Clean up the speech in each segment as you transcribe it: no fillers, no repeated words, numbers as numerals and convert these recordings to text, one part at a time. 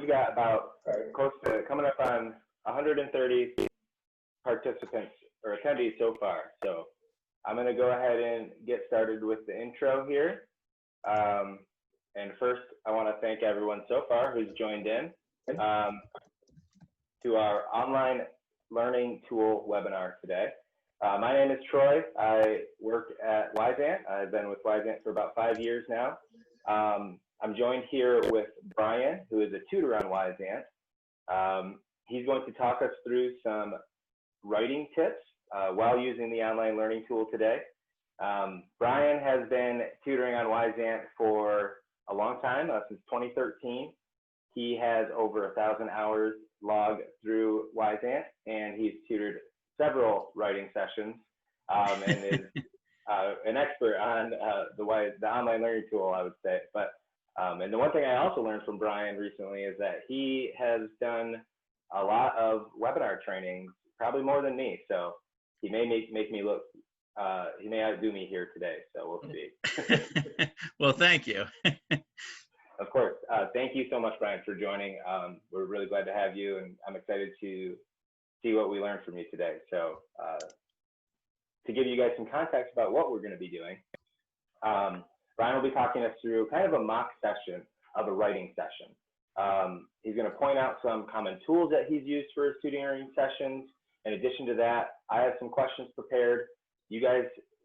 we've got about close to coming up on 130 participants or attendees so far. So I'm going to go ahead and get started with the intro here. And first, I want to thank everyone so far who's joined in to our online learning tool webinar today. My name is Troy. I work at Wyzant. I've been with Wyzant for about 5 years now. I'm joined here with Brian, who is a tutor on Wyzant. He's going to talk us through some writing tips while using the online learning tool today. Brian has been tutoring on Wyzant for a long time, since 2013. He has over 1,000 hours logged through Wyzant, and he's tutored several writing sessions and is an expert on the online learning tool, I would say. But and the one thing I also learned from Brian recently is that he has done a lot of webinar trainings, probably more than me. So he may make me look, he may outdo me here today. So we'll see. Well, thank you. Of course. Thank you so much, Brian, for joining. We're really glad to have you, and I'm excited to see what we learned from you today. So to give you guys some context about what we're going to be doing, Brian will be talking us through kind of a mock session of a writing session. He's going to point out some common tools that he's used for his tutoring sessions. In addition to that, I have some questions prepared. You guys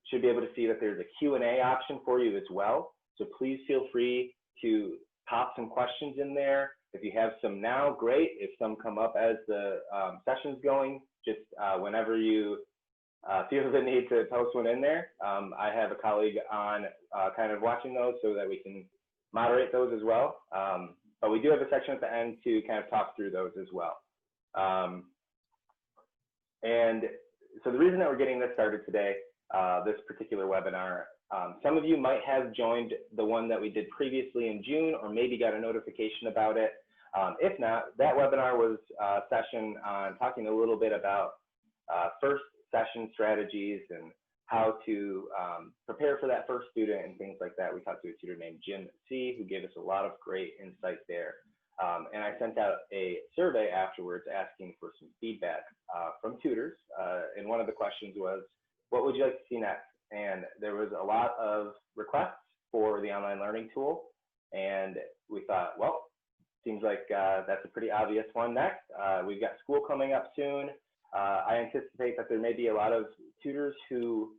should be able to see that there's a Q&A option for you as well. So please feel free to pop some questions in there. If you have some now, great. If some come up as the session's going, just whenever you feel the need to post one in there. I have a colleague on kind of watching those so that we can moderate those as well. But we do have a section at the end to kind of talk through those as well. And so the reason that we're getting this started today, this particular webinar, some of you might have joined the one that we did previously in June, or maybe got a notification about it. If not, that webinar was a session on talking a little bit about first session strategies and how to prepare for that first student and things like that. We talked to a tutor named Jim C, who gave us a lot of great insight there. And I sent out a survey afterwards asking for some feedback from tutors. And one of the questions was, what would you like to see next? And there was a lot of requests for the online learning tool. And we thought, well, seems like that's a pretty obvious one next. We've got school coming up soon. I anticipate that there may be a lot of tutors who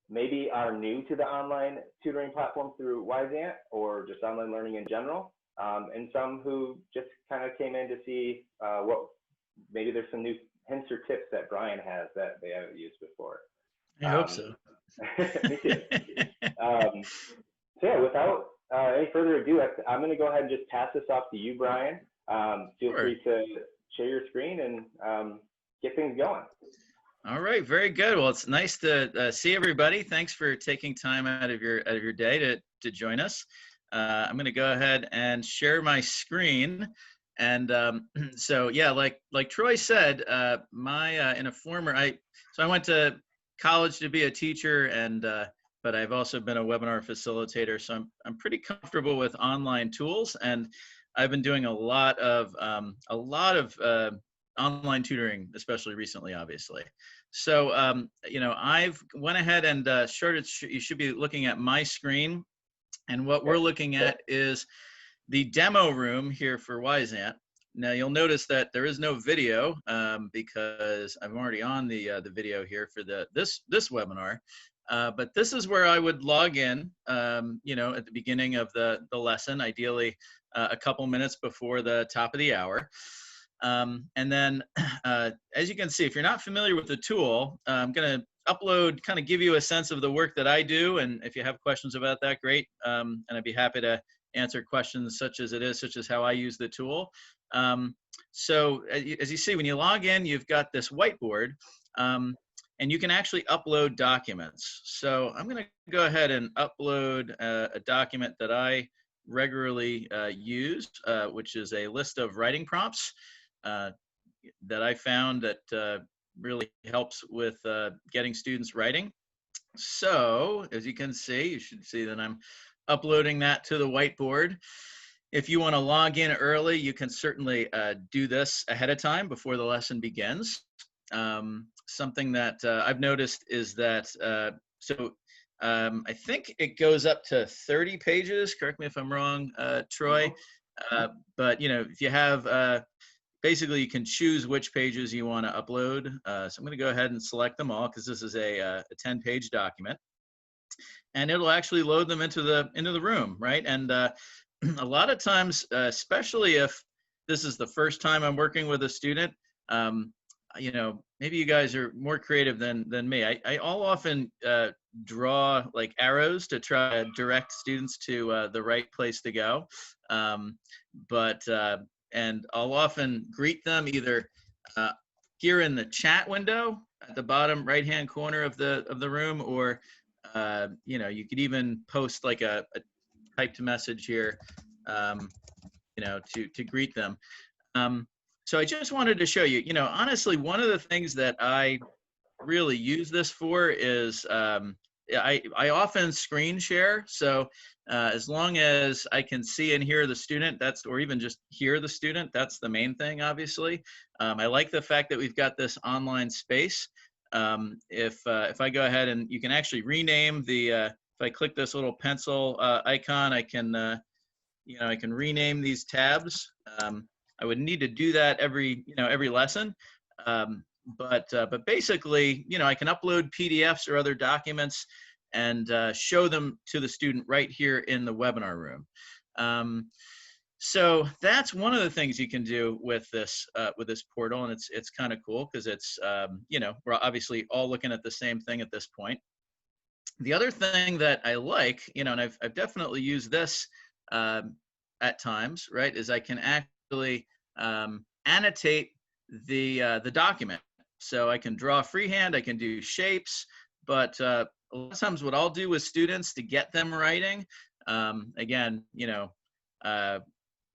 maybe are new to the online tutoring platform through Wyzant or just online learning in general, and some who just kind of came in to see what maybe there's some new hints or tips that Brian has that they haven't used before. I hope so. Me too. So yeah, without any further ado, I'm going to go ahead and just pass this off to you, Brian. Feel free to share your screen and get things going. All right, very good. Well, it's nice to see everybody. Thanks for taking time out of your day to join us. I'm going to go ahead and share my screen. And so yeah, like Troy said, so I went to college to be a teacher, and but I've also been a webinar facilitator. So I'm pretty comfortable with online tools, and I've been doing a lot of online tutoring, especially recently, obviously. So, you know, I've went ahead and you should be looking at my screen. And what we're looking at is the demo room here for Wyzant. Now, you'll notice that there is no video because I'm already on the video here for this webinar. But this is where I would log in, you know, at the beginning of the lesson, ideally a couple minutes before the top of the hour. And then, as you can see, if you're not familiar with the tool, I'm going to upload, kind of give you a sense of the work that I do. And if you have questions about that, great. And I'd be happy to answer questions such as how I use the tool. So as you see, when you log in, you've got this whiteboard, and you can actually upload documents. So I'm going to go ahead and upload a document that I regularly use, which is a list of writing prompts that I found that really helps with getting students writing. So as you can see, you should see that I'm uploading that to the whiteboard. If you want to log in early, you can certainly do this ahead of time before the lesson begins. Something that I've noticed is that, I think it goes up to 30 pages. Correct me if I'm wrong, Troy. But if you have, basically you can choose which pages you want to upload. So I'm going to go ahead and select them all because this is a 10-page document, and it'll actually load them into the room, right? And a lot of times, especially if this is the first time I'm working with a student, maybe you guys are more creative than me. I'll often draw like arrows to try to direct students to the right place to go. And I'll often greet them either here in the chat window at the bottom right-hand corner of the room, or you could even post like a typed message here, to greet them. So I just wanted to show you, honestly, one of the things that I really use this for is I often screen share. So as long as I can see and hear the student, or even just hear the student, that's the main thing, obviously. I like the fact that we've got this online space. If I go ahead and you can actually rename if I click this little pencil icon, I can rename these tabs. I would need to do that every lesson. But basically, I can upload PDFs or other documents and show them to the student right here in the webinar room. So that's one of the things you can do with this portal, and it's kind of cool because it's we're obviously all looking at the same thing at this point. The other thing that I like, and I've definitely used this at times, right, is I can actually annotate the document. So I can draw freehand, I can do shapes, but a lot of times what I'll do with students to get them writing, again,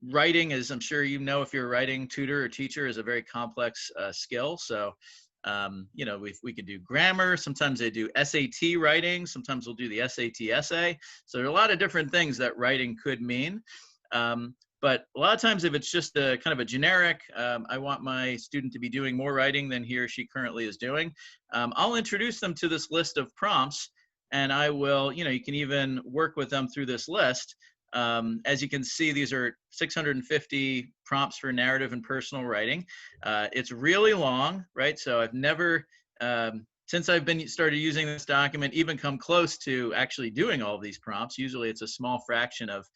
writing is, I'm sure if you're a writing tutor or teacher, is a very complex skill. So, we could do grammar. Sometimes they do SAT writing. Sometimes we'll do the SAT essay. So there are a lot of different things that writing could mean. But a lot of times if it's just a kind of a generic, I want my student to be doing more writing than he or she currently is doing, I'll introduce them to this list of prompts, and I will, you can even work with them through this list. As you can see, these are 650 prompts for narrative and personal writing. It's really long, right? So I've never, since I've started using this document, even come close to actually doing all of these prompts. Usually it's a small fraction of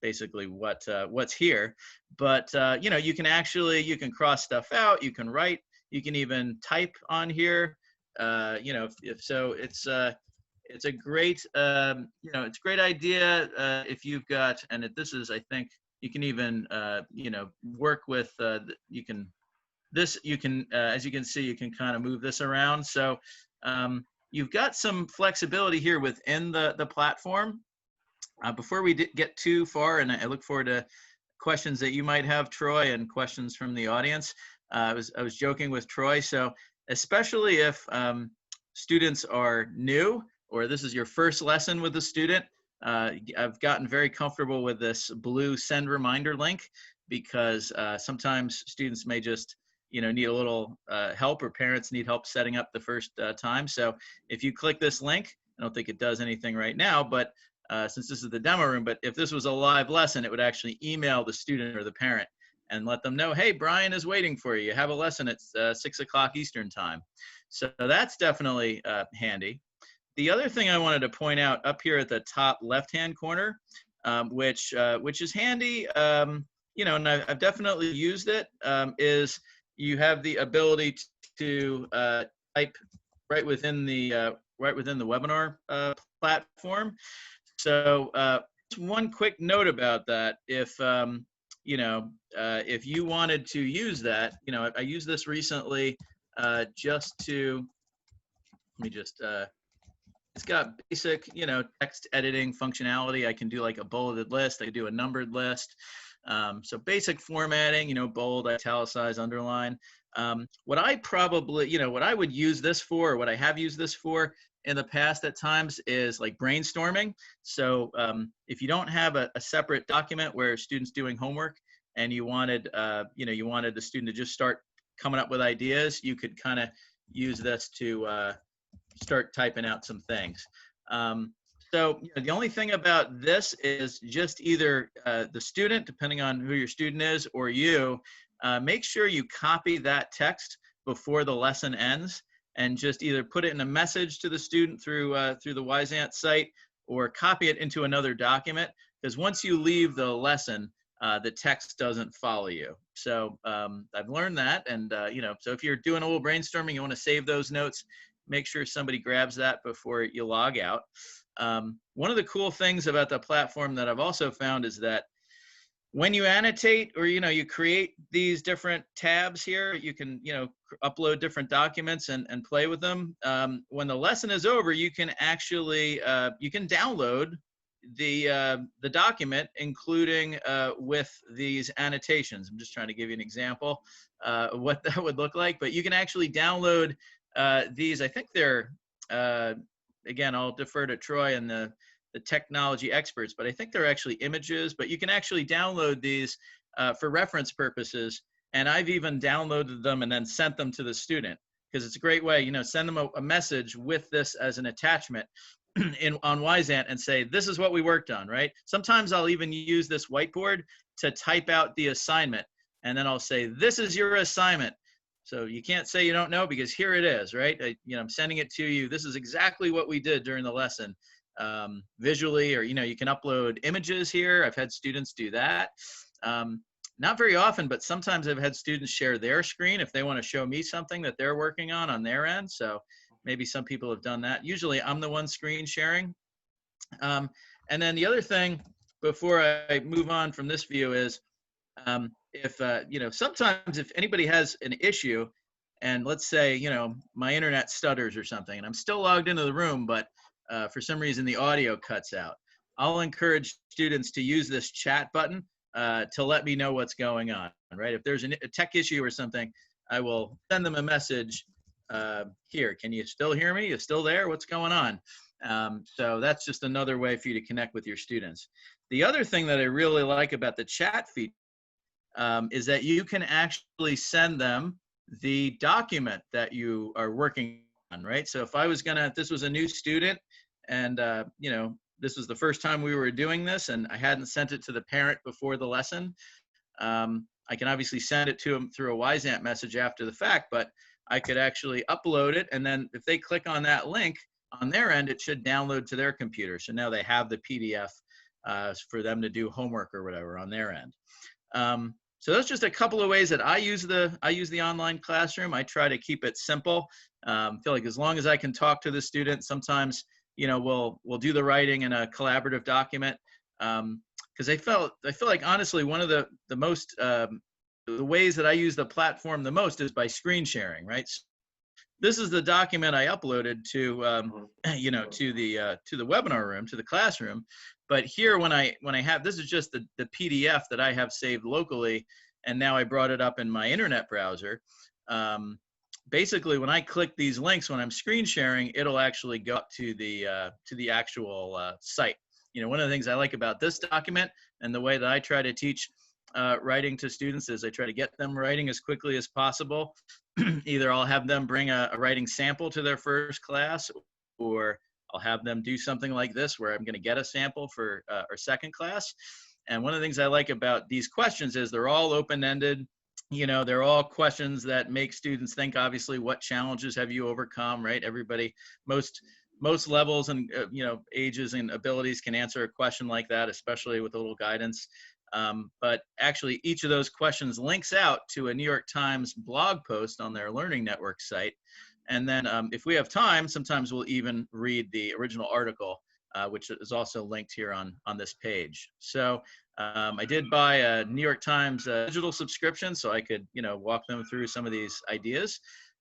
basically what's here. But you can cross stuff out, you can write, you can even type on here. If so, it's a great it's a great idea if you've got, and this is, I think you can even work with as you can see, you can kind of move this around. So you've got some flexibility here within the platform. Before we get too far, and I look forward to questions that you might have, Troy, and questions from the audience. I was joking with Troy. So especially if students are new, or this is your first lesson with a student, I've gotten very comfortable with this blue send reminder link, because sometimes students may just need a little help, or parents need help setting up the first time. So if you click this link, I don't think it does anything right now, but since this is the demo room, but if this was a live lesson, it would actually email the student or the parent and let them know, hey, Brian is waiting for you. You have a lesson at 6 o'clock Eastern time. So that's definitely handy. The other thing I wanted to point out up here at the top left-hand corner, which is handy, and I've definitely used it, is you have the ability to type right within the webinar platform. So one quick note about that, if you wanted to use that, I used this recently just to, it's got basic, text editing functionality. I can do like a bulleted list. I can do a numbered list. So basic formatting, bold, italicize, underline. What I probably, what I would use this for, or what I have used this for, in the past at times is like brainstorming. So if you don't have a separate document where students doing homework and you wanted, you wanted the student to just start coming up with ideas, you could kind of use this to start typing out some things. So the only thing about this is just either the student, depending on who your student is, or you, make sure you copy that text before the lesson ends, and just either put it in a message to the student through the Wyzant site, or copy it into another document, because once you leave the lesson, the text doesn't follow you. So I've learned that, and so if you're doing a little brainstorming, you want to save those notes, make sure somebody grabs that before you log out. One of the cool things about the platform that I've also found is that when you annotate, or you create these different tabs here, you can upload different documents and play with them. When the lesson is over, you can actually you can download the document, including with these annotations. I'm just trying to give you an example of what that would look like, but you can actually download these. I think they're again, I'll defer to Troy and the technology experts, but I think they're actually images, but you can actually download these for reference purposes. And I've even downloaded them and then sent them to the student, because it's a great way, send them a message with this as an attachment on Wyzant and say, this is what we worked on, right? Sometimes I'll even use this whiteboard to type out the assignment, and then I'll say, this is your assignment. So you can't say you don't know, because here it is, right? I'm sending it to you. This is exactly what we did during the lesson. Visually, or you can upload images here. I've had students do that. Not very often, but sometimes I've had students share their screen if they want to show me something that they're working on their end. So maybe some people have done that. Usually I'm the one screen sharing. And then the other thing before I move on from this view is if sometimes if anybody has an issue, and let's say my internet stutters or something, and I'm still logged into the room, but for some reason the audio cuts out, I'll encourage students to use this chat button to let me know what's going on, right? If there's a tech issue or something, I will send them a message here. Can you still hear me? You still there? What's going on? So that's just another way for you to connect with your students. The other thing that I really like about the chat feature is that you can actually send them the document that you are working on, right? So if this was a new student, and this was the first time we were doing this, and I hadn't sent it to the parent before the lesson, I can obviously send it to them through a Wyzant message after the fact, but I could actually upload it, and then if they click on that link on their end, it should download to their computer. So now they have the PDF for them to do homework or whatever on their end. So that's just a couple of ways that I use the online classroom. I try to keep it simple. Feel like as long as I can talk to the student, sometimes we'll do the writing in a collaborative document. Because I feel like honestly one of the most the ways that I use the platform the most is by screen sharing, right? So this is the document I uploaded to to the webinar room, to the classroom. But here when I have, this is just the PDF that I have saved locally, and now I brought it up in my internet browser. Basically, when I click these links when I'm screen sharing, it'll actually go up to the actual site. One of the things I like about this document and the way that I try to teach writing to students is I try to get them writing as quickly as possible. Either I'll have them bring a writing sample to their first class, or I'll have them do something like this where I'm going to get a sample for our second class. And one of the things I like about these questions is they're all open-ended. They're all questions that make students think, obviously, what challenges have you overcome, right? Everybody, most levels and ages and abilities can answer a question like that, especially with a little guidance. But actually, each of those questions links out to a New York Times blog post on their Learning Network site. And then if we have time, sometimes we'll even read the original article, which is also linked here on this page. So I did buy a New York Times digital subscription so I could walk them through some of these ideas.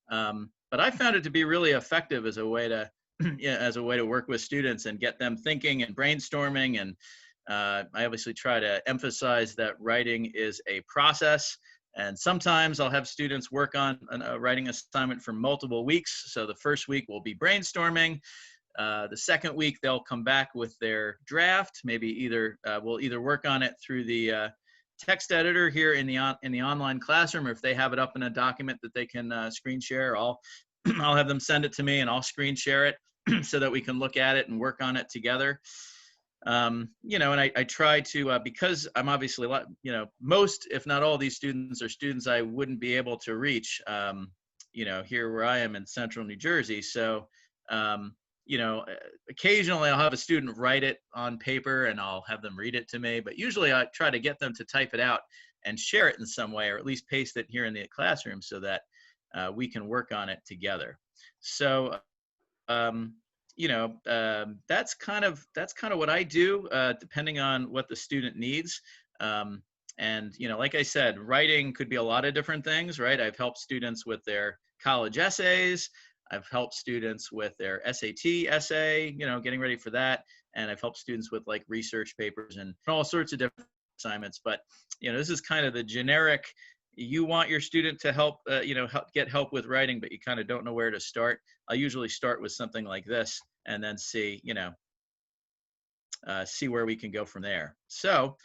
But I found it to be really effective as a way to work with students and get them thinking and brainstorming. And I obviously try to emphasize that writing is a process And sometimes I'll have students work on a writing assignment for multiple weeks. So the first week will be brainstorming. The second week, they'll come back with their draft. Maybe we'll either work on it through the text editor here in the online classroom, or if they have it up in a document that they can screen share, I'll have them send it to me and I'll screen share it so that we can look at it and work on it together. You know, and I try to, because I'm obviously, you know, most, if not all these students are students I wouldn't be able to reach, you know, here where I am in central New Jersey. So, you know, occasionally I'll have a student write it on paper and I'll have them read it to me, but usually I try to get them to type it out and share it in some way, or at least paste it here in the classroom so that we can work on it together. So, you know, that's kind of what I do, depending on what the student needs. And, you know, like I said, writing could be a lot of different things, right? I've helped students with their college essays. I've helped students with their SAT essay, you know, getting ready for that. And I've helped students with like research papers and all sorts of different assignments. But, you know, this is kind of the generic, you want your student to help, you know, get help with writing, but you kind of don't know where to start. I usually start with something like this and then see, you know, see where we can go from there. So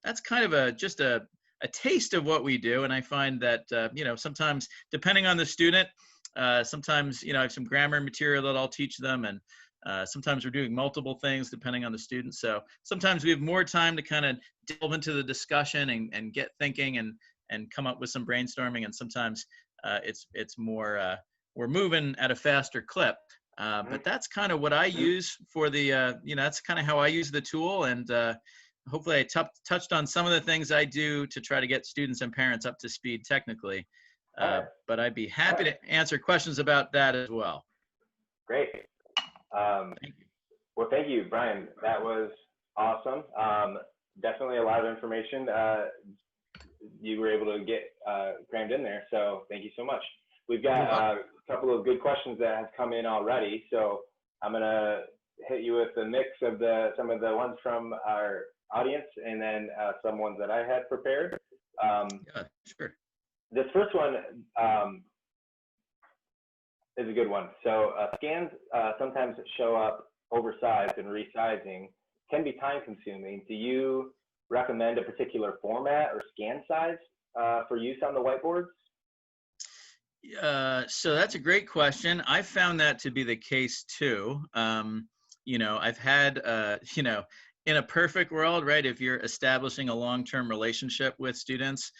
that's kind of just a taste of what we do. And I find that, you know, sometimes depending on the student, sometimes, you know, I have some grammar material that I'll teach them, and sometimes we're doing multiple things depending on the student. So sometimes we have more time to kind of delve into the discussion and get thinking and come up with some brainstorming. And sometimes it's more, we're moving at a faster clip. But that's kind of what I use for the, you know, that's kind of how I use the tool. And hopefully I touched on some of the things I do to try to get students and parents up to speed technically. But I'd be happy to answer questions about that as well. Great. Thank you. Well, thank you, Brian. That was awesome. Definitely a lot of information you were able to get crammed in there. So thank you so much. We've got a couple of good questions that have come in already. So I'm going to hit you with a mix of some of the ones from our audience and then some ones that I had prepared. Yeah, sure. This first one is a good one. So scans sometimes show up oversized, and resizing can be time consuming. Do you recommend a particular format or scan size for use on the whiteboards? So that's a great question. I found that to be the case too. You know, I've had, you know, in a perfect world, right, if you're establishing a long-term relationship with students,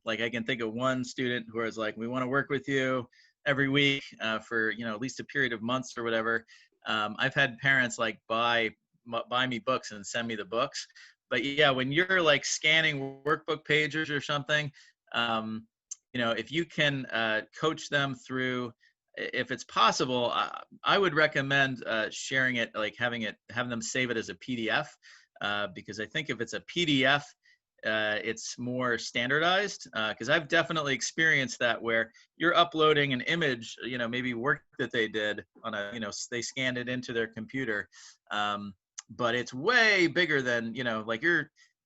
like I can think of one student who is like, we want to work with you every week for, you know, at least a period of months or whatever. I've had parents like buy me books and send me the books. But yeah, when you're like scanning workbook pages or something, you know, if you can coach them through, if it's possible, I would recommend sharing it, like having them save it as a PDF, because I think if it's a PDF, it's more standardized, because I've definitely experienced that where you're uploading an image, you know, maybe work that they did on a, you know, they scanned it into their computer, but it's way bigger than, you know, like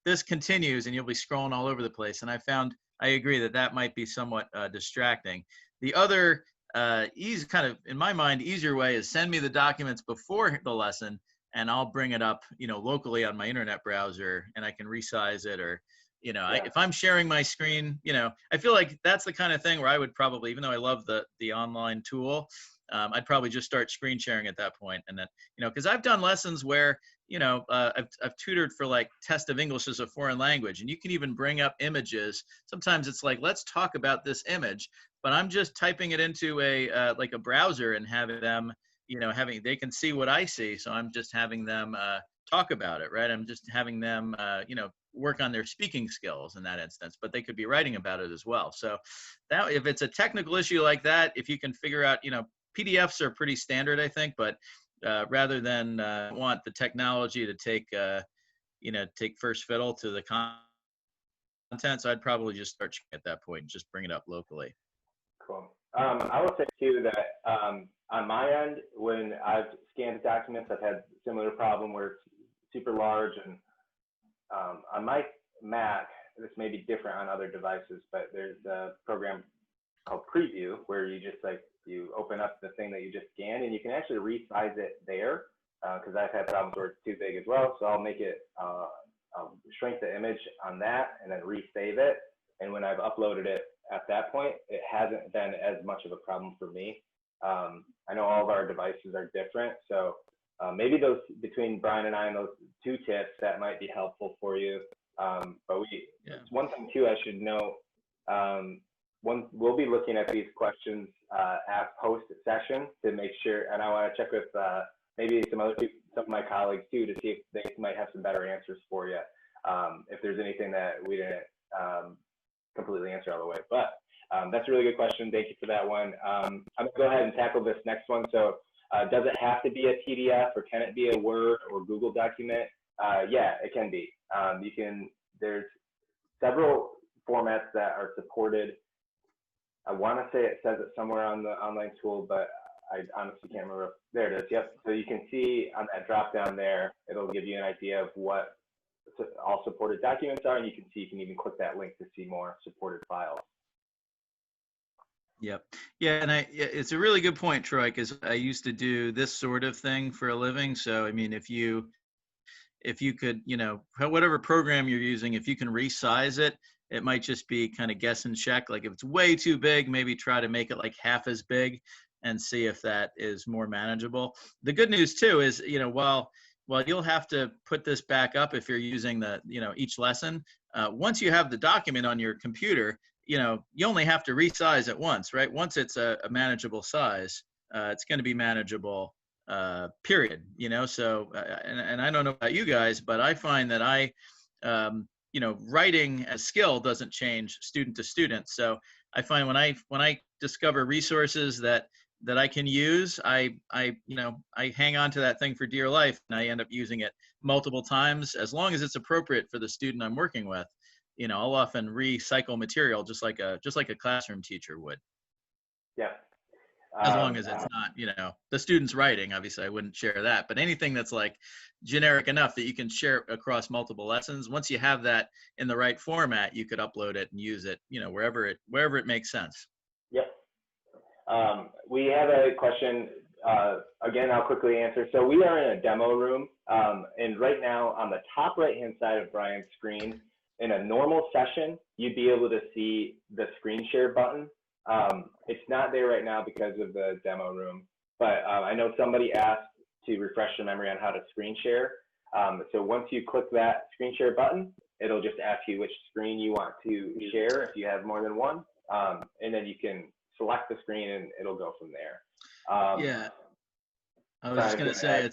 this continues and you'll be scrolling all over the place. And I agree that might be somewhat distracting. The other kind of, in my mind, easier way is send me the documents before the lesson and I'll bring it up, you know, locally on my internet browser and I can resize it, or, you know, if I'm sharing my screen, you know, I feel like that's the kind of thing where I would probably, even though I love the online tool, I'd probably just start screen sharing at that point. And then, you know, because I've done lessons where, you know, I've tutored for like test of English as a foreign language, and you can even bring up images. Sometimes it's like, let's talk about this image, but I'm just typing it into a like a browser and having them, you know, they can see what I see. So I'm just having them talk about it, right? I'm just having them, you know, work on their speaking skills in that instance, but they could be writing about it as well. So that, if it's a technical issue like that, if you can figure out, you know, PDFs are pretty standard, I think, but rather than want the technology to take, you know, take first fiddle to the content, so I'd probably just start at that point and just bring it up locally. Cool. I will say too that on my end, when I've scanned documents, I've had a similar problem where it's super large, and on my Mac, this may be different on other devices, but there's a program called Preview where you just you open up the thing that you just scanned, and you can actually resize it there, because I've had problems where it's too big as well. So I'll make it, I'll shrink the image on that and then resave it. And when I've uploaded it at that point, it hasn't been as much of a problem for me. I know all of our devices are different, so maybe those, between Brian and I, and those 2 tips, that might be helpful for you. But one thing too I should note, we'll be looking at these questions at post session to make sure, and I want to check with maybe some of my colleagues too, to see if they might have some better answers for you, if there's anything that we didn't completely answer all the way. But that's a really good question. Thank you for that one. I'm gonna go ahead and tackle this next one. So does it have to be a PDF, or can it be a Word or Google document? Yeah, it can be. There's several formats that are supported. I want to say it says it somewhere on the online tool, but I honestly can't remember. There it is. Yep. So you can see on that drop down there, it'll give you an idea of what all supported documents are, and you can even click that link to see more supported files. Yep. Yeah, and it's a really good point, Troy, because I used to do this sort of thing for a living. So I mean, if you could, whatever program you're using, if you can resize it, it might just be kind of guess and check. Like if it's way too big, maybe try to make it like half as big and see if that is more manageable. The good news too is, while you'll have to put this back up if you're using the, each lesson, once you have the document on your computer, you only have to resize it once, right? Once it's a manageable size, it's going to be manageable, period. So, and I don't know about you guys, but I find that writing as skill doesn't change student to student. So I find when I discover resources that I can use, I hang on to that thing for dear life, and I end up using it multiple times as long as it's appropriate for the student I'm working with. I'll often recycle material just like a classroom teacher would. Yeah. As long as it's not, the student's writing, obviously I wouldn't share that, but anything that's like generic enough that you can share across multiple lessons, once you have that in the right format, you could upload it and use it, wherever it makes sense. Yep. We have a question, again, I'll quickly answer. So we are in a demo room, and right now on the top right-hand side of Brian's screen, in a normal session, you'd be able to see the Screenshare button. It's not there right now because of the demo room, but I know somebody asked to refresh your memory on how to screen share. So once you click that Screenshare button, it'll just ask you which screen you want to share if you have more than one, and then you can select the screen and it'll go from there. Yeah. I was just gonna say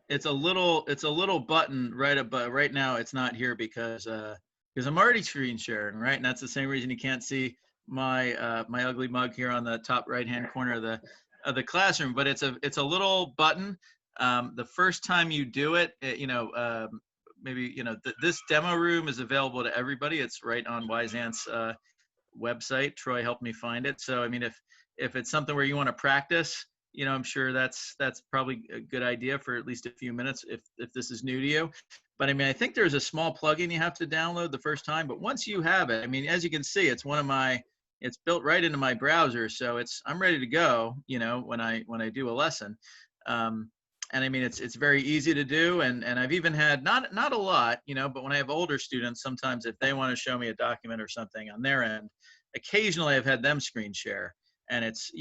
it's a little button right above. Right now it's not here because I'm already screen sharing, right? And that's the same reason you can't see my ugly mug here on the top right hand corner of the classroom. But it's a little button. The first time you do it, maybe this demo room is available to everybody. It's right on Wyzant's website. Troy helped me find it. So I mean, if it's something where you want to practice, I'm sure that's probably a good idea for at least a few minutes if this is new to you. But I mean, I think there's a small plugin you have to download the first time. But once you have it, I mean, as you can see, it's it's built right into my browser, so I'm ready to go. When I do a lesson, and I mean, it's very easy to do. And I've even had not a lot, but when I have older students, sometimes if they want to show me a document or something on their end, occasionally I've had them screen share. And it's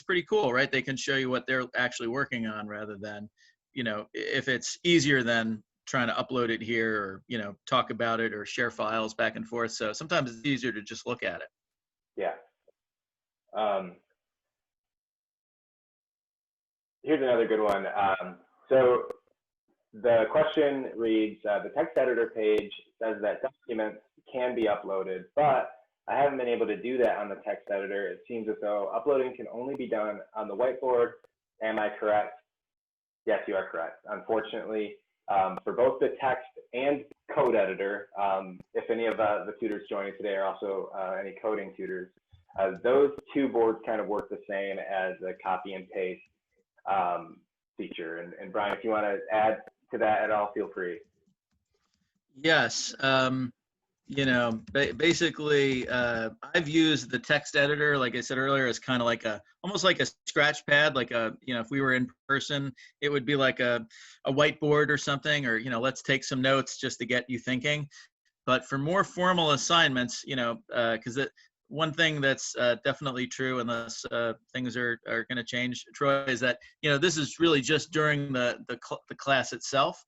pretty cool, right? They can show you what they're actually working on rather than, if it's easier than trying to upload it here or, talk about it or share files back and forth. So sometimes it's easier to just look at it. Yeah. Here's another good one. So the question reads, the text editor page says that documents can be uploaded, but I haven't been able to do that on the text editor. It seems as though uploading can only be done on the whiteboard. Am I correct? Yes, you are correct. Unfortunately, for both the text and code editor, if any of the tutors joining today are also any coding tutors, those two boards kind of work the same as a copy and paste feature. And Brian, if you want to add to that at all, feel free. Yes. Basically, I've used the text editor, like I said earlier, as kind of like almost like a scratch pad, like if we were in person, it would be like a whiteboard or something, or, let's take some notes just to get you thinking. But for more formal assignments, because one thing that's definitely true, unless things are going to change, Troy, is that this is really just during the class itself.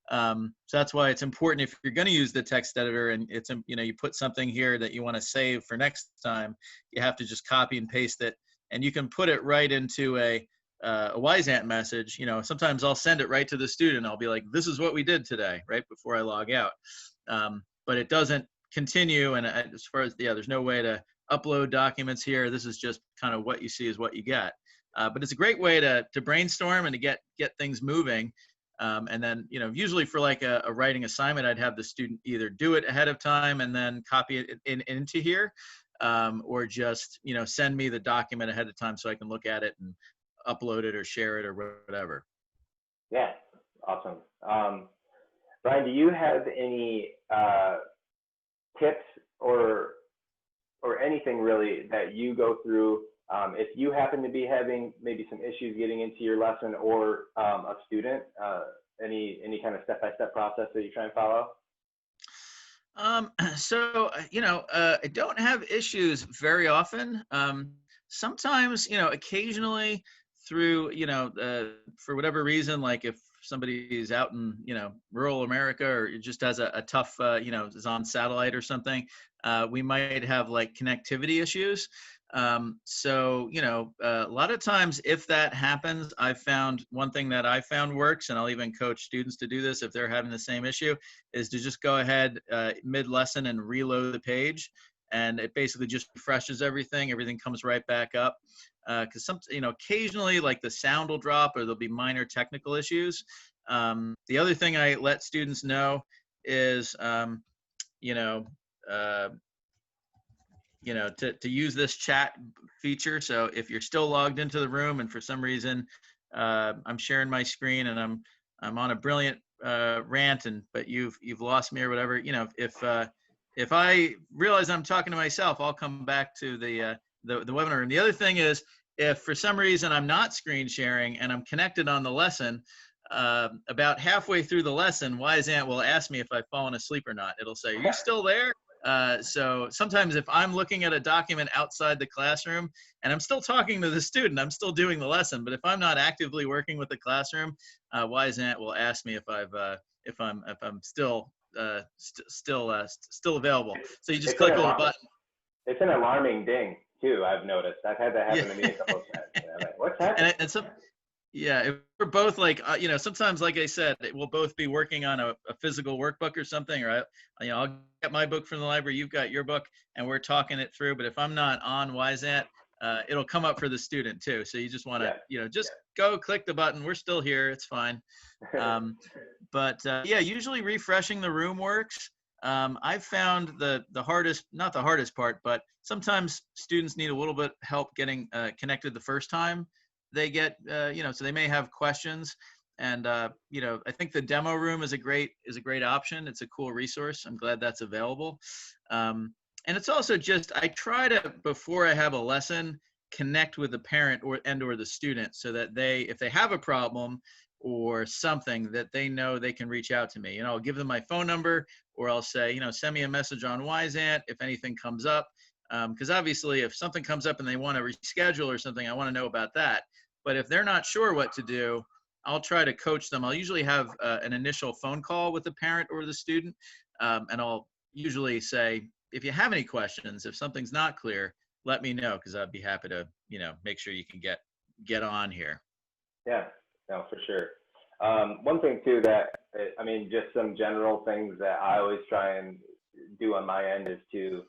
So that's why it's important, if you're going to use the text editor and it's you put something here that you want to save for next time, you have to just copy and paste it, and you can put it right into a Wyzant message. Sometimes I'll send it right to the student. I'll be like, "This is what we did today," right before I log out. But it doesn't continue, and as far as there's no way to upload documents here. This is just kind of what you see is what you get. But it's a great way to brainstorm and to get things moving. And then usually for like a writing assignment, I'd have the student either do it ahead of time and then copy it into here, or just send me the document ahead of time so I can look at it and upload it or share it or whatever. Yeah, awesome. Brian, do you have any tips or anything really that you go through if you happen to be having maybe some issues getting into your lesson, or a student, any kind of step-by-step process that you try and follow? I don't have issues very often. Sometimes, occasionally through, for whatever reason, like if somebody is out in, rural America, or just has a tough, is on satellite or something, we might have like connectivity issues. A lot of times if that happens, I've found one thing that I found works, and I'll even coach students to do this if they're having the same issue, is to just go ahead mid-lesson and reload the page. And it basically just refreshes everything. Everything comes right back up. Because occasionally like the sound will drop, or there'll be minor technical issues. The other thing I let students know is, to use this chat feature. So if you're still logged into the room and for some reason I'm sharing my screen and I'm on a brilliant rant, but you've lost me or whatever, if I realize I'm talking to myself, I'll come back to the webinar. And the other thing is, if for some reason I'm not screen sharing and I'm connected on the lesson, about halfway through the lesson, Wyzant will ask me if I've fallen asleep or not. It'll say, "Are you still there?" So sometimes if I'm looking at a document outside the classroom and I'm still talking to the student, I'm still doing the lesson. But if I'm not actively working with the classroom, Wyzant will ask me if I'm still available. So you just click a little button. It's an alarming ding too, I've noticed. I've had that happen to me a couple of times. I'm like, what's happening? If we're both like, sometimes, like I said, we'll both be working on a physical workbook or something, or I'll get my book from the library, you've got your book, and we're talking it through. But if I'm not on Wyzant, it'll come up for the student too. So you just want to, go click the button. We're still here. It's fine. Usually refreshing the room works. I've found the hardest, not the hardest part, but sometimes students need a little bit help getting connected the first time they get, so they may have questions. And, I think the demo room is a great option. It's a cool resource. I'm glad that's available. And it's also just, I try to, before I have a lesson, connect with the parent or the student, so that if they have a problem or something, that they know they can reach out to me. I'll give them my phone number, or I'll say, send me a message on Wyzant if anything comes up. Because obviously if something comes up and they want to reschedule or something, I want to know about that. But if they're not sure what to do, I'll try to coach them. I'll usually have an initial phone call with the parent or the student. And I'll usually say, if you have any questions, if something's not clear, let me know, because I'd be happy to, make sure you can get on here. Yeah, no, for sure. One thing too just some general things that I always try and do on my end is to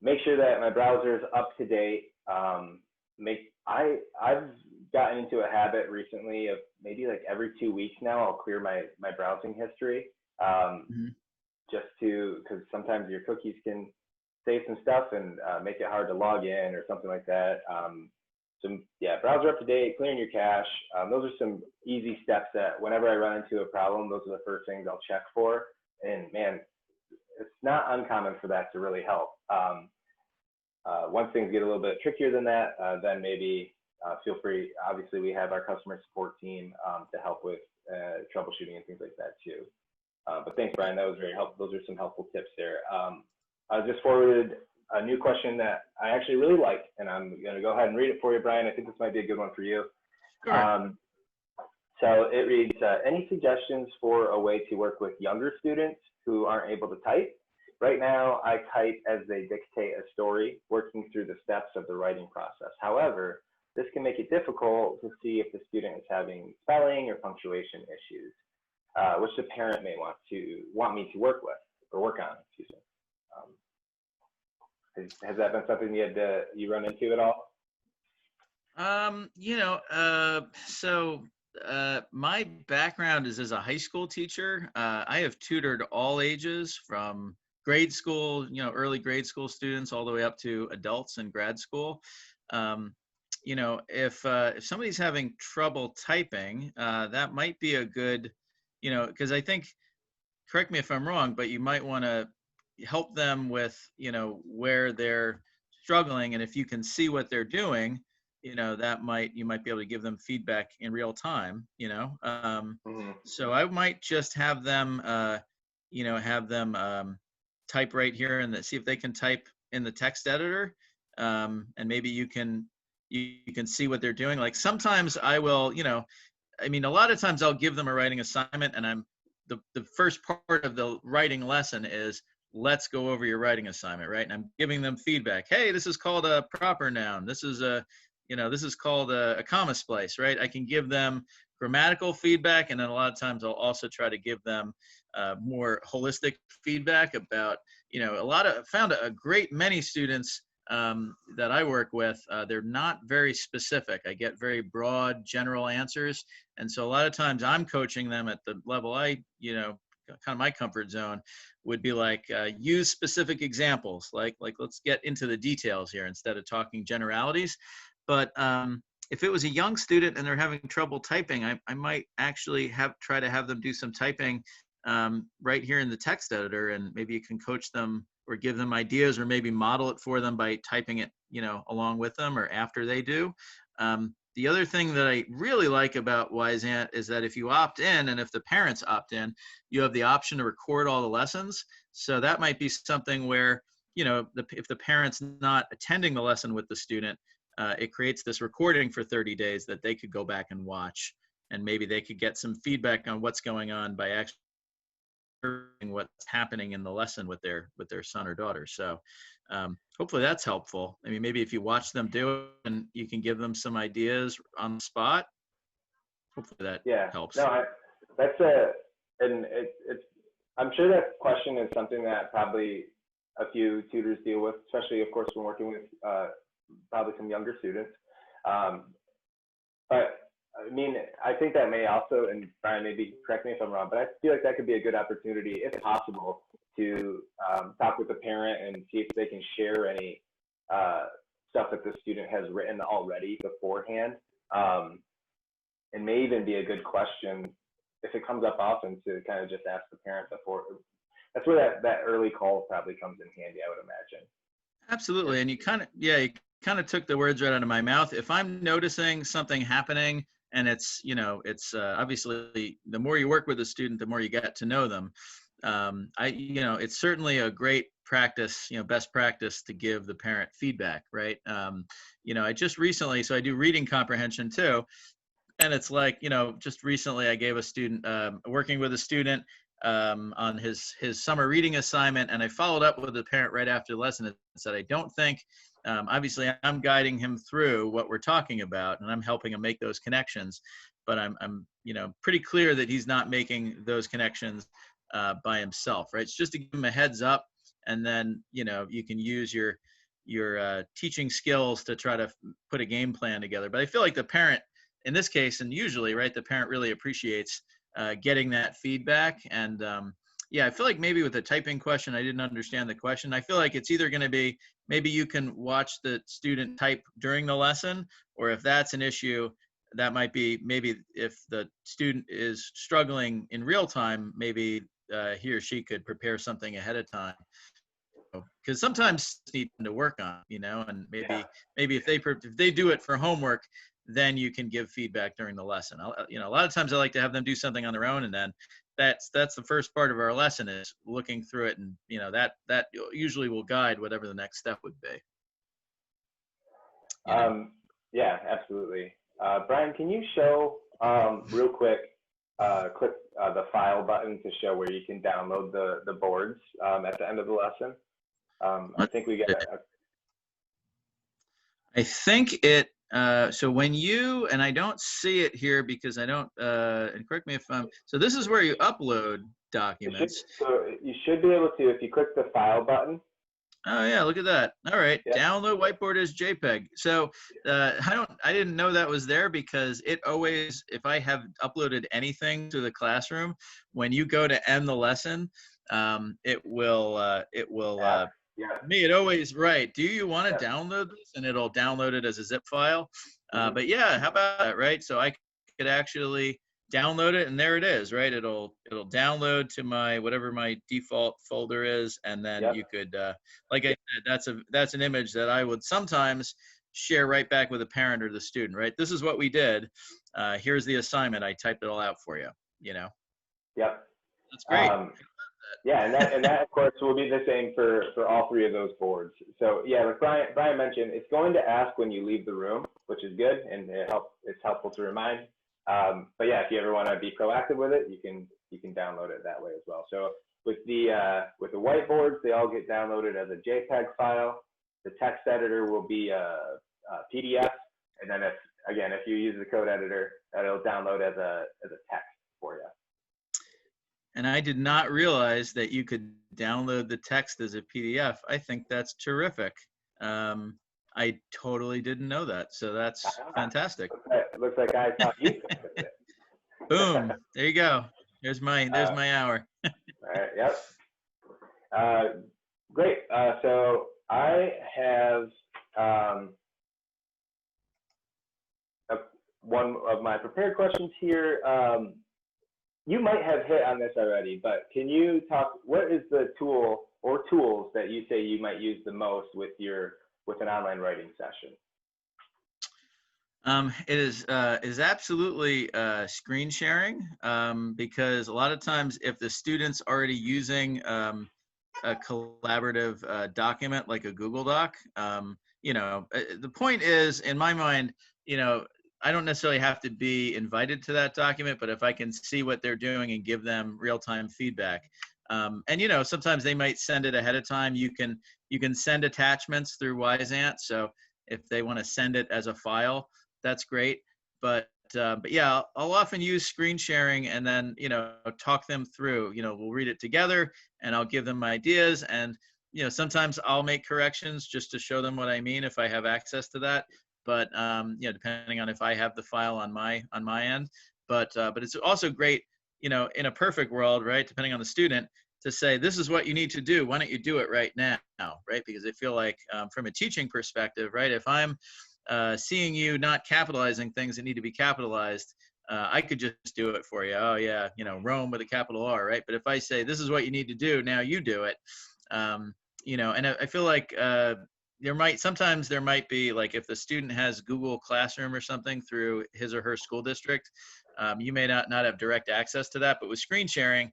make sure that my browser is up to date. I've gotten into a habit recently of maybe like every 2 weeks now, I'll clear my browsing history, just because sometimes your cookies can save some stuff and make it hard to log in or something like that. Browser up to date, clearing your cache. Those are some easy steps that whenever I run into a problem, those are the first things I'll check for. And man, it's not uncommon for that to really help. Once things get a little bit trickier than that, then maybe feel free. Obviously, we have our customer support team to help with troubleshooting and things like that too. But thanks, Brian. That was very helpful. Those are some helpful tips there. I just forwarded a new question that I actually really like, and I'm going to go ahead and read it for you, Brian. I think this might be a good one for you. Sure. So it reads, any suggestions for a way to work with younger students who aren't able to type? Right now, I type as they dictate a story, working through the steps of the writing process. However, this can make it difficult to see if the student is having spelling or punctuation issues, which the parent may want me to work with or work on. Excuse me. Has that been something you run into at all? My background is as a high school teacher. I have tutored all ages from grade school, early grade school students all the way up to adults in grad school. If somebody's having trouble typing, that might be a good, because I think, correct me if I'm wrong, but you might want to help them with, where they're struggling. And if you can see what they're doing, you might be able to give them feedback in real time, So I might just have them, type right here and see if they can type in the text editor. And maybe you can see what they're doing. Like sometimes I will, a lot of times I'll give them a writing assignment, and the first part of the writing lesson is, let's go over your writing assignment, right? And I'm giving them feedback. Hey, this is called a proper noun. This is this is called a comma splice, right? I can give them grammatical feedback, and then a lot of times I'll also try to give them more holistic feedback about, found a great many students that I work with, they're not very specific. I get very broad, general answers. And so a lot of times I'm coaching them at the level kind of my comfort zone would be like, use specific examples, like let's get into the details here instead of talking generalities. But if it was a young student and they're having trouble typing, I might actually try to have them do some typing right here in the text editor, and maybe you can coach them or give them ideas, or maybe model it for them by typing it, along with them or after they do. The other thing that I really like about Wyzant is that if you opt in, and if the parents opt in, you have the option to record all the lessons. So that might be something where, if the parent's not attending the lesson with the student, it creates this recording for 30 days that they could go back and watch, and maybe they could get some feedback on what's going on by actually what's happening in the lesson with their son or daughter. So hopefully that's helpful. Maybe if you watch them do it and you can give them some ideas on the spot, hopefully that helps. No, I'm sure that question is something that probably a few tutors deal with, especially of course when working with probably some younger students. But I think that may also, and Brian, maybe correct me if I'm wrong, but I feel like that could be a good opportunity, if possible, to talk with the parent and see if they can share any stuff that the student has written already beforehand. It may even be a good question, if it comes up often, to kind of just ask the parent before. That's where that early call probably comes in handy, I would imagine. Absolutely. And you kind of took the words right out of my mouth. If I'm noticing something happening, and it's obviously the more you work with a student, the more you get to know them. It's certainly a great practice, best practice to give the parent feedback, right? I just recently, so I do reading comprehension too. And it's like, just recently I gave a student, working with a student on his summer reading assignment, and I followed up with the parent right after the lesson and said, I don't think, obviously I'm guiding him through what we're talking about, and I'm helping him make those connections, but I'm pretty clear that he's not making those connections by himself, right? It's just to give him a heads up, and then, you can use your teaching skills to try to put a game plan together. But I feel like the parent, in this case, and usually, right, the parent really appreciates getting that feedback. And I feel like maybe with the typing question, I didn't understand the question. I feel like it's either going to be, maybe you can watch the student type during the lesson, or if that's an issue, that might be, maybe if the student is struggling in real time, maybe he or she could prepare something ahead of time, because sometimes you need to work on, and maybe if they do it for homework, then you can give feedback during the lesson. A lot of times I like to have them do something on their own, and then that's the first part of our lesson is looking through it, and that usually will guide whatever the next step would be. Yeah, absolutely. Brian, can you show real quick, click the file button to show where you can download the boards at the end of the lesson? I think we got. I think it. So when and I don't see it here because I don't. And correct me if I'm. So this is where you upload documents. So you should be able to if you click the file button. Oh yeah, look at that. All right, yeah. Download Whiteboard as JPEG. So I didn't know that was there because it always, if I have uploaded anything to the classroom, when you go to end the lesson, it will me, it always, right. Do you want to download this? And it'll download it as a zip file. But yeah, how about that, right? So I could actually download it, and there it is, right? It'll download to whatever my default folder is, and then you could, like I said, that's an image that I would sometimes share right back with a parent or the student, right? This is what we did. Here's the assignment. I typed it all out for you. Yep. That's great. Yeah, and that of course will be the same for all three of those boards. So yeah, like Brian mentioned, it's going to ask when you leave the room, which is good, and it's helpful to remind. But yeah, if you ever want to be proactive with it, you can download it that way as well. So with the whiteboards, they all get downloaded as a JPEG file. The text editor will be a PDF, and then if you use the code editor, it'll download as a text for you. And I did not realize that you could download the text as a PDF. I think that's terrific. I totally didn't know that. So that's fantastic. Looks like I taught you. Boom. There you go. There's my hour. All right. Yep. Great. So I have one of my prepared questions here. You might have hit on this already, but can you talk, what is the tool or tools that you say you might use the most with an online writing session? It is absolutely screen sharing, because a lot of times if the student's already using a collaborative document like a Google Doc, the point is, in my mind, I don't necessarily have to be invited to that document, but if I can see what they're doing and give them real-time feedback. And sometimes they might send it ahead of time. You can send attachments through Wyzant. So if they want to send it as a file, that's great. But yeah, I'll often use screen sharing and then, talk them through, we'll read it together and I'll give them ideas. And, sometimes I'll make corrections just to show them what I mean if I have access to that. But depending on if I have the file on my end, but it's also great, in a perfect world, right? Depending on the student, to say this is what you need to do. Why don't you do it right now, right? Because I feel like from a teaching perspective, right? If I'm seeing you not capitalizing things that need to be capitalized, I could just do it for you. Oh yeah, Rome with a capital R, right? But if I say this is what you need to do, now you do it. And I feel like sometimes there might be, like, if the student has Google Classroom or something through his or her school district, you may not have direct access to that. But with screen sharing,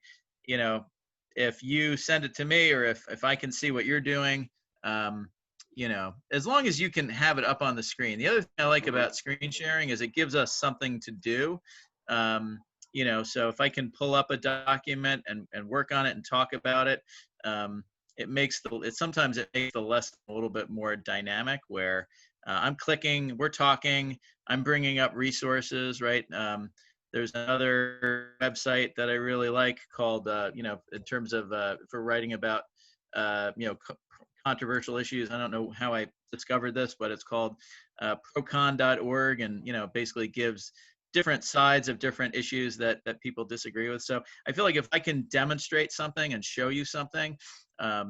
if you send it to me, or if I can see what you're doing, as long as you can have it up on the screen. The other thing I like about screen sharing is it gives us something to do. So if I can pull up a document and work on it and talk about it, sometimes it makes the lesson a little bit more dynamic, where I'm clicking, we're talking, I'm bringing up resources, right? There's another website that I really like called, in terms of for writing about, controversial issues. I don't know how I discovered this, but it's called procon.org, and basically gives different sides of different issues that people disagree with. So I feel like if I can demonstrate something and show you something,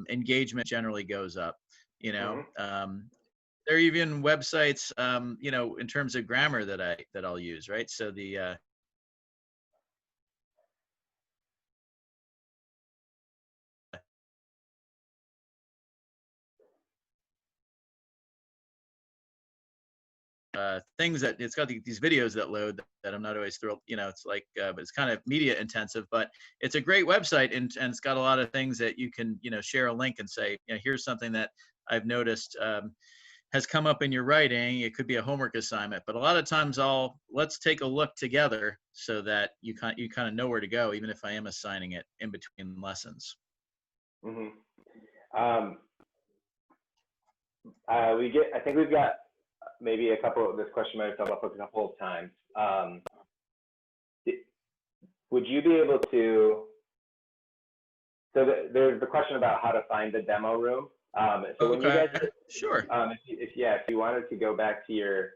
engagement generally goes up. There are even websites, in terms of grammar that I'll use, right? So the things that it's got these videos that load that I'm not always thrilled. It's like, but it's kind of media intensive, but it's a great website, and it's got a lot of things that you can, share a link and say, here's something that I've noticed has come up in your writing. It could be a homework assignment, but a lot of times let's take a look together so that you kind of know where to go, even if I am assigning it in between lessons. Mm-hmm. I think we've got maybe this question might have come up a couple of times. Would you be able to, there's the question about how to find the demo room. So when you guys, sure. If you wanted to go back to your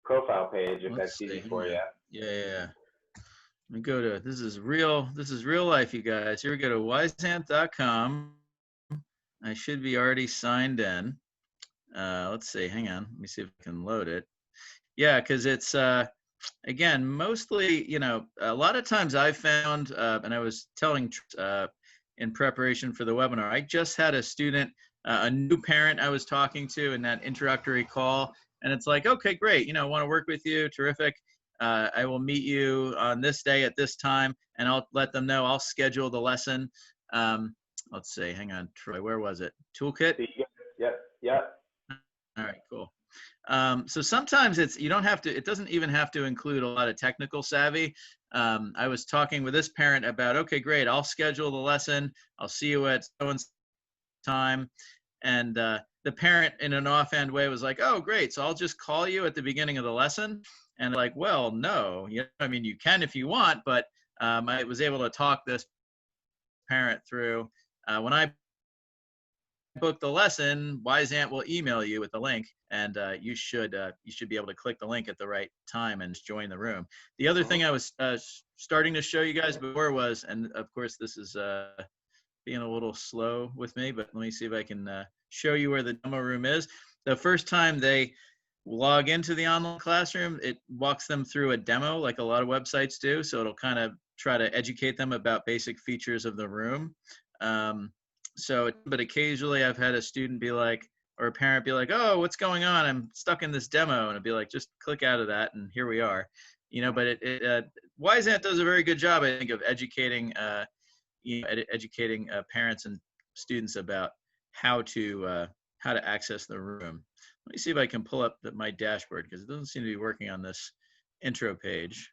profile page, if that's easy for you. Yeah. Let me go to, this is real life, you guys. Here we go to wyzant.com. I should be already signed in. Let's see, hang on. Let me see if I can load it. Yeah, because it's, again, mostly, a lot of times I've found, and I was telling in preparation for the webinar, I just had a student, a new parent I was talking to in that introductory call. And it's like, okay, great. I want to work with you. Terrific. I will meet you on this day at this time, and I'll let them know I'll schedule the lesson. Let's see, hang on, Troy, where was it? Toolkit? Yep. All right, cool. So sometimes it doesn't even have to include a lot of technical savvy. I was talking with this parent about, okay, great, I'll schedule the lesson. I'll see you at so-and-so time. And the parent in an offhand way was like, oh, great, so I'll just call you at the beginning of the lesson. And like, well, no, you can if you want, but I was able to talk this parent through. When I book the lesson, Wyzant will email you with the link, and you should be able to click the link at the right time and join the room. The other thing I was starting to show you guys before was, and of course this is being a little slow with me, but let me see if I can show you where the demo room is. The first time they log into the online classroom, it walks them through a demo like a lot of websites do. So it'll kind of try to educate them about basic features of the room. But occasionally I've had a student be like, or a parent be like, oh, what's going on? I'm stuck in this demo. And I'd be like, just click out of that and here we are. But Wyzant does a very good job, I think, of educating, educating parents and students about how to access the room. Let me see if I can pull up my dashboard, because it doesn't seem to be working on this intro page.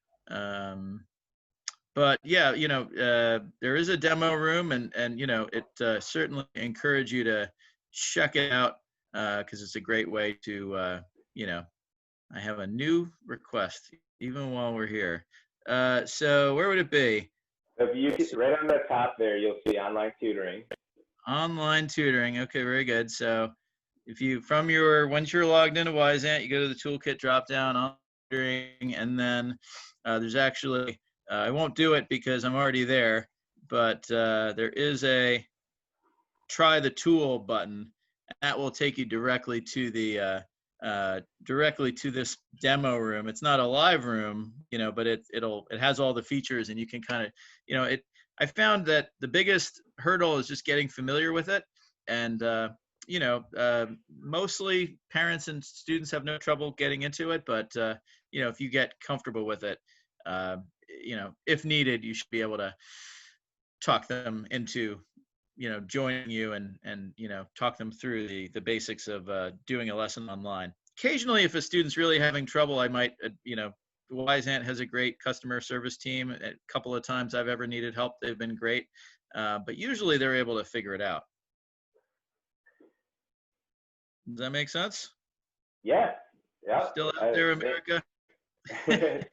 But yeah, there is a demo room, and it certainly encourage you to check it out, because it's a great way to, I have a new request even while we're here. So where would it be? If you right on the top there, you'll see online tutoring. Online tutoring. Okay, very good. So if you once you're logged into Wyzant, you go to the toolkit drop down on tutoring, and then there's actually I won't do it because I'm already there, but there is a try the tool button, and that will take you directly to the directly to this demo room. It's not a live room, but it has all the features, and you can kind of, I found that the biggest hurdle is just getting familiar with it, and mostly parents and students have no trouble getting into it, but if you get comfortable with it, if needed, you should be able to talk them into, joining you and talk them through the basics of doing a lesson online. Occasionally, if a student's really having trouble, I might, Wyzant has a great customer service team. A couple of times I've ever needed help, they've been great, but usually they're able to figure it out. Does that make sense? Yeah. Still out there, America?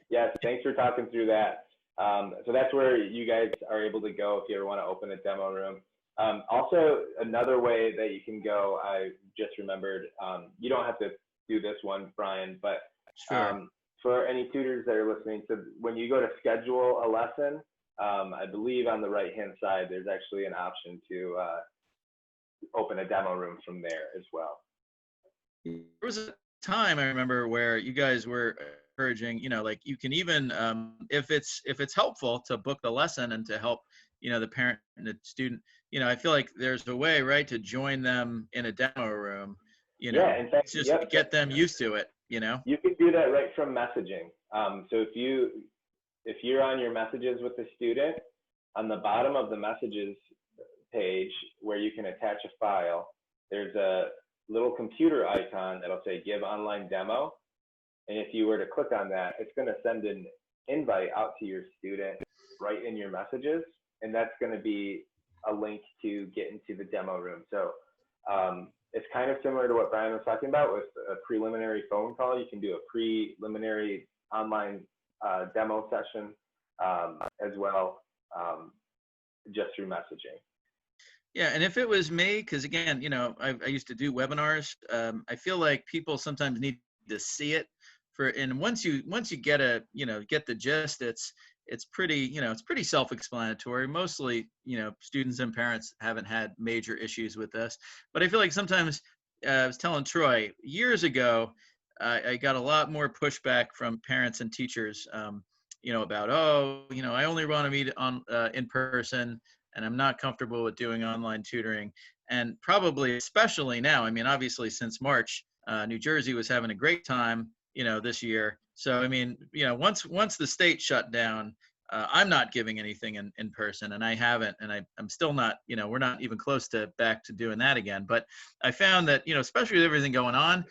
Yes, thanks for talking through that. So that's where you guys are able to go if you ever want to open a demo room. Also, another way that you can go, I just remembered, you don't have to do this one, Brian, but sure. For any tutors that are listening, so when you go to schedule a lesson, I believe on the right-hand side, there's actually an option to open a demo room from there as well. There was a time I remember where you guys were encouraging, like you can even, if it's helpful to book the lesson and to help, the parent and the student, I feel like there's a way, right, to join them in a demo room, yeah, in fact, just to get them used to it, you know? You can do that right from messaging. So if you're on your messages with the student, on the bottom of the messages page where you can attach a file, there's a little computer icon that'll say give online demo. And if you were to click on that, it's going to send an invite out to your student right in your messages. And that's going to be a link to get into the demo room. So it's kind of similar to what Brian was talking about with a preliminary phone call. You can do a preliminary online demo session as well, just through messaging. Yeah, and if it was me, because again, you know, I used to do webinars. I feel like people sometimes need to see it and once you get get the gist, it's pretty, you know, it's pretty self-explanatory. Mostly, you know, students and parents haven't had major issues with this, but I feel like sometimes I was telling Troy years ago, I got a lot more pushback from parents and teachers, you know, about, oh, you know, I only want to meet on in person, and I'm not comfortable with doing online tutoring. And probably, especially now, I mean, obviously since March, New Jersey was having a great time, you know, this year. So, I mean, you know, once the state shut down, I'm not giving anything in person, and I haven't, and I'm still not, you know, we're not even close to back to doing that again. But I found that, you know, especially with everything going on,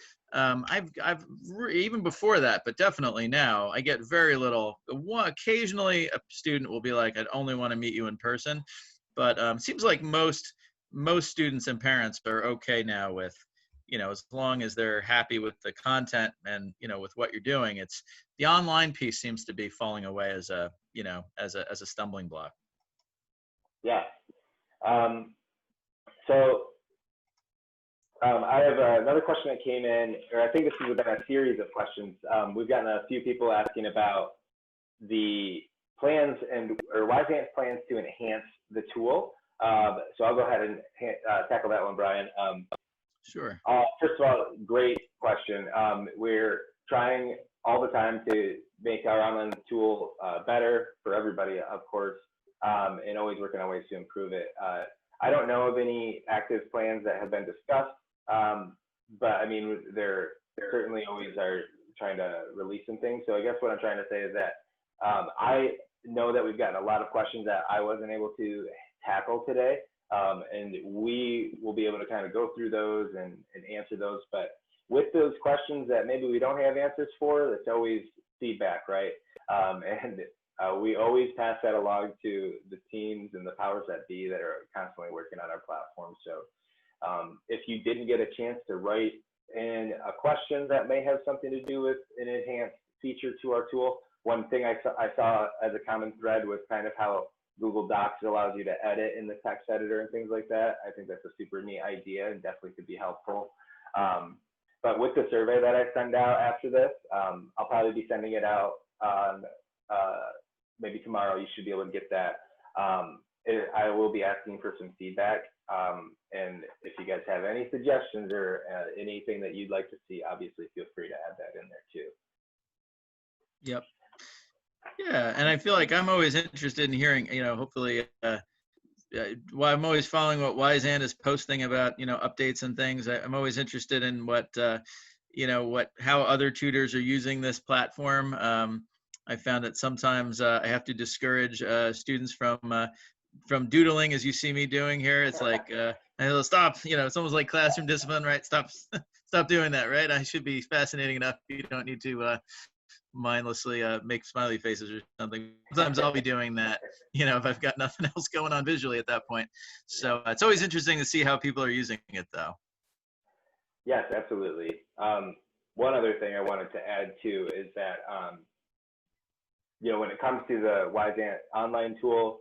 even before that, but definitely now, I get very little. Occasionally a student will be like, I'd only want to meet you in person. But seems like most students and parents are okay now with, you know, as long as they're happy with the content and, you know, with what you're doing. It's the online piece seems to be falling away as a, you know, as a stumbling block. Yeah. I have another question that came in, or I think this has been a series of questions. We've gotten a few people asking about the plans or Wyzant's plans to enhance the tool. So I'll go ahead and tackle that one, Brian. Sure. First of all, great question. We're trying all the time to make our online tool better for everybody, of course, and always working on ways to improve it. I don't know of any active plans that have been discussed, but I mean, they're certainly always are trying to release some things. So I guess what I'm trying to say is that I know that we've gotten a lot of questions that I wasn't able to tackle today. And we will be able to kind of go through those and answer those. But with those questions that maybe we don't have answers for, that's always feedback, right? And we always pass that along to the teams and the powers that be that are constantly working on our platform. So if you didn't get a chance to write in a question that may have something to do with an enhanced feature to our tool, one thing I saw as a common thread was kind of how Google Docs allows you to edit in the text editor and things like that. I think that's a super neat idea and definitely could be helpful. But with the survey that I send out after this, I'll probably be sending it out on maybe tomorrow. You should be able to get that. I will be asking for some feedback. And if you guys have any suggestions or anything that you'd like to see, obviously feel free to add that in there too. Yep. Yeah, and I feel like I'm always interested in hearing, you know, hopefully, well, I'm always following what Wyzant is posting about, you know, updates and things. I'm always interested in what, you know, how other tutors are using this platform. I found that sometimes I have to discourage students from doodling, as you see me doing here. It's like, stop, you know, it's almost like classroom discipline, right? Stop doing that, right? I should be fascinating enough. You don't need to mindlessly make smiley faces or something. Sometimes I'll be doing that, you know, if I've got nothing else going on visually at that point. So it's always interesting to see how people are using it, though. Yes, absolutely. One other thing I wanted to add too is that, you know, when it comes to the Wyzant online tool,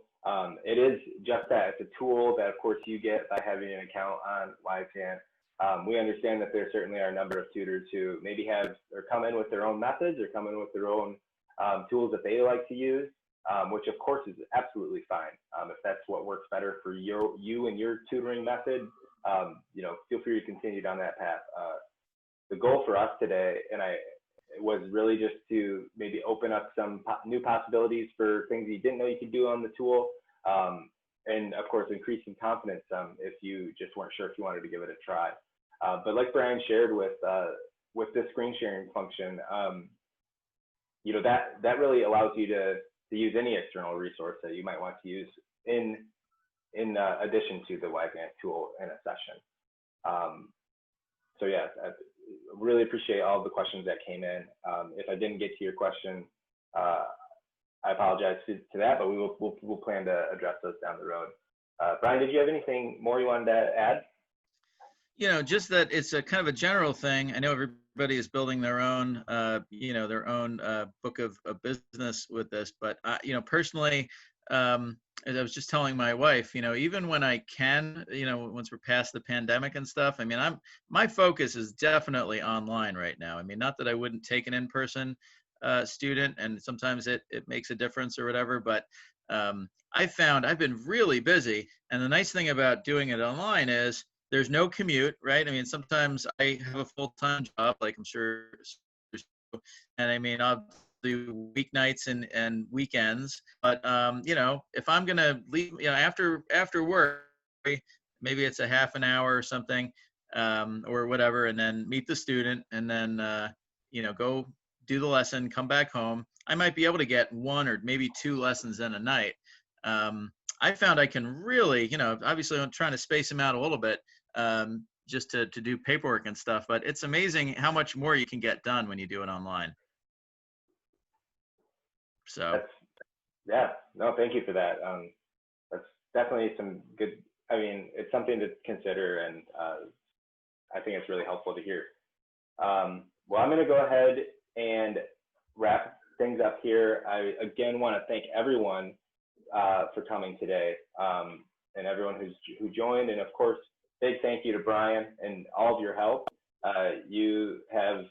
it is just that. It's a tool that, of course, you get by having an account on Wyzant. We understand that there certainly are a number of tutors who maybe have or come in with their own methods or come in with their own tools that they like to use, which of course is absolutely fine. If that's what works better for you and your tutoring method, you know, feel free to continue down that path. The goal for us today, was really just to maybe open up some new possibilities for things you didn't know you could do on the tool. And of course, increasing confidence if you just weren't sure if you wanted to give it a try. But like Brian shared with with this screen sharing function, you know, that really allows you to use any external resource that you might want to use in addition to the Wyzant tool in a session. So yeah, I really appreciate all the questions that came in. If I didn't get to your question, I apologize to that, but we'll plan to address those down the road. Brian, did you have anything more you wanted to add? You know, just that it's a kind of a general thing. I know everybody is building their own, you know, their own book of business with this, but you know, personally, as I was just telling my wife, you know, even when I can, you know, once we're past the pandemic and stuff, I mean, my focus is definitely online right now. I mean, not that I wouldn't take an in-person student, and sometimes it makes a difference or whatever, but I found I've been really busy, and the nice thing about doing it online is there's no commute, right? I mean, sometimes I have a full-time job, like I'm sure, and I mean, I'll do weeknights and weekends, but you know, if I'm gonna leave, you know, after work, maybe it's a half an hour or something, or whatever, and then meet the student, and then you know, go do the lesson, come back home. I might be able to get 1 or maybe 2 lessons in a night. I found I can really, you know, obviously I'm trying to space them out a little bit, just to do paperwork and stuff, but it's amazing how much more you can get done when you do it online. So yeah, no, thank you for that. That's definitely some good, I mean, it's something to consider, and I think it's really helpful to hear. Well, I'm going to go ahead and wrap things up here. I again want to thank everyone for coming today, and everyone who joined, and of course, big thank you to Brian and all of your help. You have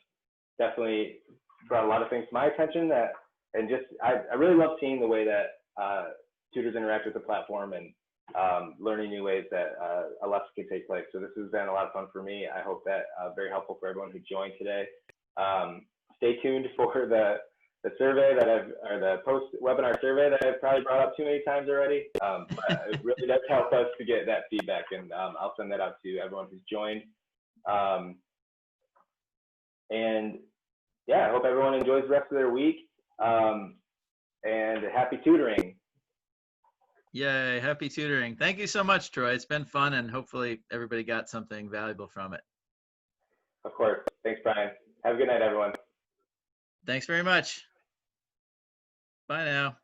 definitely brought a lot of things to my attention that, and just, I really love seeing the way that tutors interact with the platform, and learning new ways that a lesson can take place. So this has been a lot of fun for me. I hope that very helpful for everyone who joined today. Stay tuned for the survey that or the post-webinar survey that I've probably brought up too many times already. But it really does help us to get that feedback, and I'll send that out to everyone who's joined. And yeah, I hope everyone enjoys the rest of their week. And happy tutoring. yay, happy tutoring. Thank you so much, Troy. It's been fun, and hopefully everybody got something valuable from it. Of course. Thanks, Brian. Have a good night, everyone. Thanks very much. Bye now.